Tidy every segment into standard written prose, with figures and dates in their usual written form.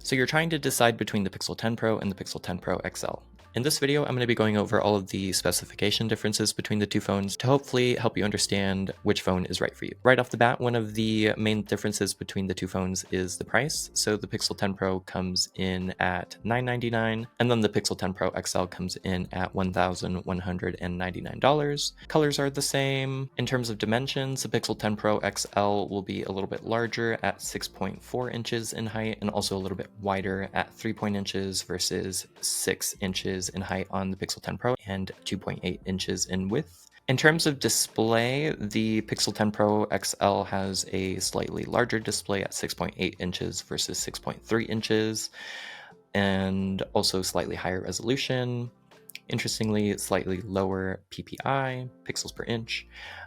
So you're trying to decide between the Pixel 10 Pro and the Pixel 10 Pro XL. In this video, I'm going to be going over all of the specification differences between the two phones to hopefully help you understand which phone is right for you. Right off the bat, one of the main differences between the two phones is the price. So the Pixel 10 Pro comes in at $999, and then the Pixel 10 Pro XL comes in at $1,199. Colors are the same. In terms of dimensions, the Pixel 10 Pro XL will be a little bit larger at 6.4 inches in height and also a little bit wider at 3 inches versus 6 inches in height on the Pixel 10 Pro and 2.8 inches in width. In terms of display, the Pixel 10 Pro XL has a slightly larger display at 6.8 inches versus 6.3 inches, and also slightly higher resolution. Interestingly, slightly lower PPI, pixels per inch,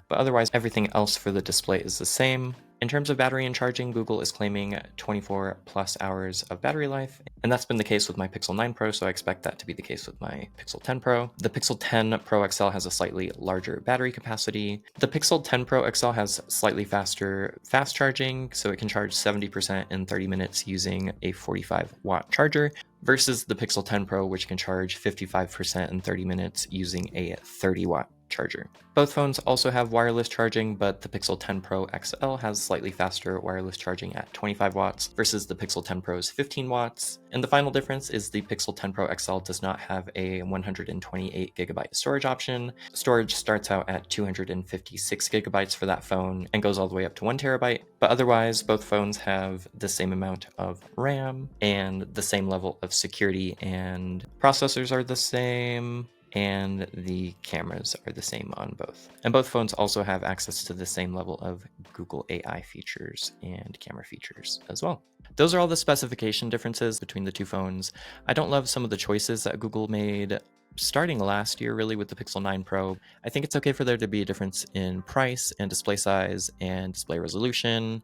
but otherwise everything else for the display is the same. In terms of battery and charging, Google is claiming 24 plus hours of battery life, and that's been the case with my Pixel 9 Pro, so I expect that to be the case with my Pixel 10 Pro. The Pixel 10 Pro XL has a slightly larger battery capacity. The Pixel 10 Pro XL has slightly faster fast charging, so it can charge 70% in 30 minutes using a 45-watt charger, versus the Pixel 10 Pro, which can charge 55% in 30 minutes using a 30-watt charger. Both phones also have wireless charging, but the Pixel 10 Pro XL has slightly faster wireless charging at 25 watts versus the Pixel 10 Pro's 15 watts. And the final difference is the Pixel 10 Pro XL does not have a 128 gigabyte storage option. Storage starts out at 256 gigabytes for that phone and goes all the way up to 1 terabyte. But otherwise, both phones have the same amount of RAM and the same level of security, and processors are the same, and the cameras are the same on both. And both phones also have access to the same level of Google AI features and camera features as well. Those are all the specification differences between the two phones. I don't love some of the choices that Google made starting last year, really, with the Pixel 9 Pro. I think it's okay for there to be a difference in price and display size and display resolution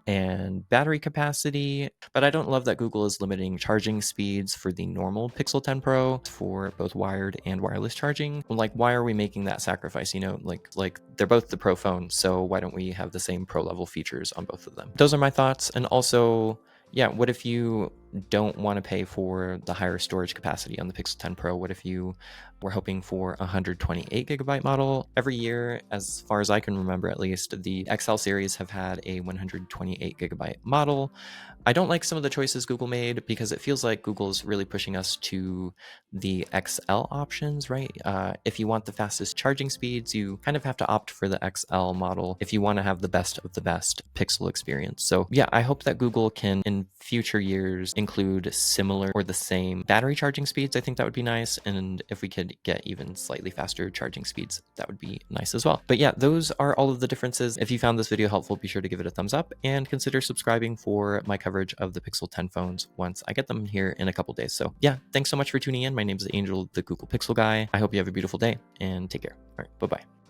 and battery capacity, but I don't love that Google is limiting charging speeds for the normal Pixel 10 Pro for both wired and wireless charging. Like, why are we making that sacrifice? You know, like they're both the Pro phone, so why don't we have the same Pro level features on both of them? Those are my thoughts. And also, yeah, what if you don't want to pay for the higher storage capacity on the Pixel 10 Pro? What if you were hoping for a 128 gigabyte model? Every year, as far as I can remember at least, the XL series have had a 128 gigabyte model. I don't like some of the choices Google made because it feels like Google is really pushing us to the XL options, right? If you want the fastest charging speeds, you kind of have to opt for the XL model if you want to have the best of the best Pixel experience. So yeah, I hope that Google can in future years include similar or the same battery charging speeds. I think that would be nice. And if we could get even slightly faster charging speeds, that would be nice as well. But yeah, those are all of the differences. If you found this video helpful, be sure to give it a thumbs up and consider subscribing for my coverage of the Pixel 10 phones once I get them here in a couple days. So yeah, thanks so much for tuning in. My name is Angel, the Google Pixel guy. I hope you have a beautiful day and take care. All right, bye-bye.